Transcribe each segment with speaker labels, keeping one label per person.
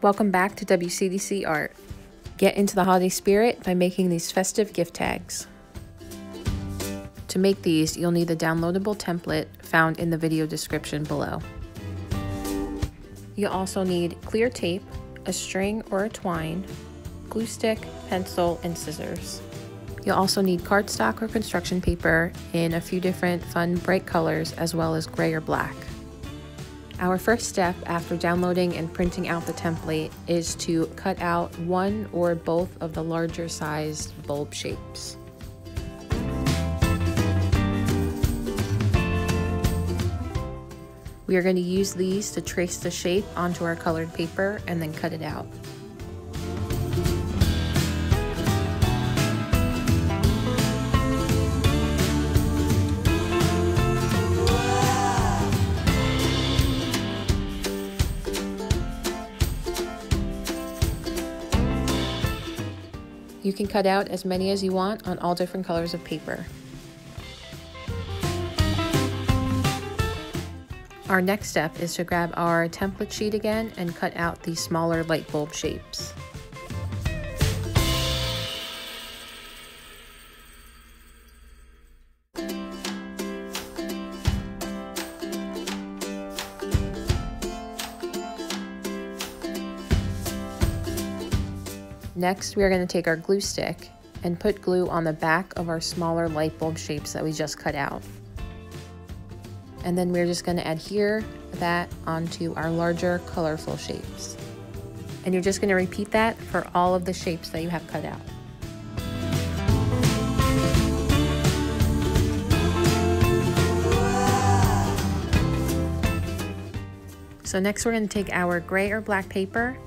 Speaker 1: Welcome back to WCDC Art. Get into the holiday spirit by making these festive gift tags. To make these, you'll need the downloadable template found in the video description below. You'll also need clear tape, a string or a twine, glue stick, pencil, and scissors. You'll also need cardstock or construction paper in a few different fun bright colors as well as gray or black. Our first step after downloading and printing out the template is to cut out one or both of the larger sized bulb shapes. We are going to use these to trace the shape onto our colored paper and then cut it out. You can cut out as many as you want on all different colors of paper. Our next step is to grab our template sheet again and cut out these smaller light bulb shapes. Next, we are going to take our glue stick and put glue on the back of our smaller light bulb shapes that we just cut out. And then we're just going to adhere that onto our larger colorful shapes. And you're just going to repeat that for all of the shapes that you have cut out. So next we're going to take our gray or black paper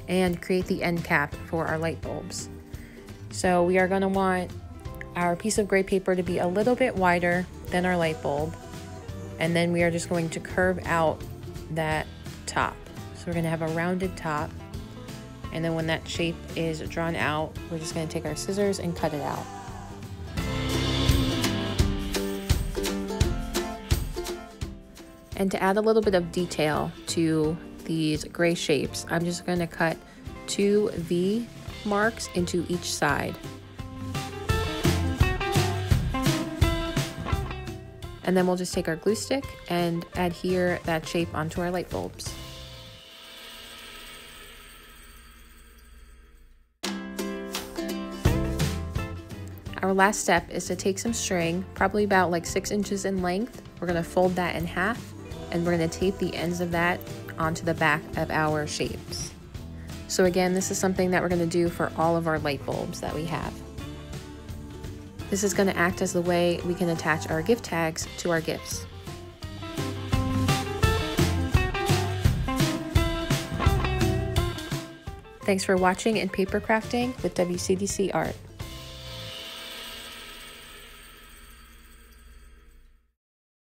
Speaker 1: and create the end cap for our light bulbs. So we are going to want our piece of gray paper to be a little bit wider than our light bulb, and then we are just going to curve out that top. So we're going to have a rounded top, and then when that shape is drawn out, we're just going to take our scissors and cut it out. And to add a little bit of detail to these gray shapes, I'm just going to cut 2 V marks into each side. And then we'll just take our glue stick and adhere that shape onto our light bulbs. Our last step is to take some string, probably about like 6 inches in length. We're going to fold that in half, and we're going to tape the ends of that onto the back of our shapes. So again, this is something that we're going to do for all of our light bulbs that we have. This is going to act as the way we can attach our gift tags to our gifts. Thanks for watching and paper crafting with WCDC Art.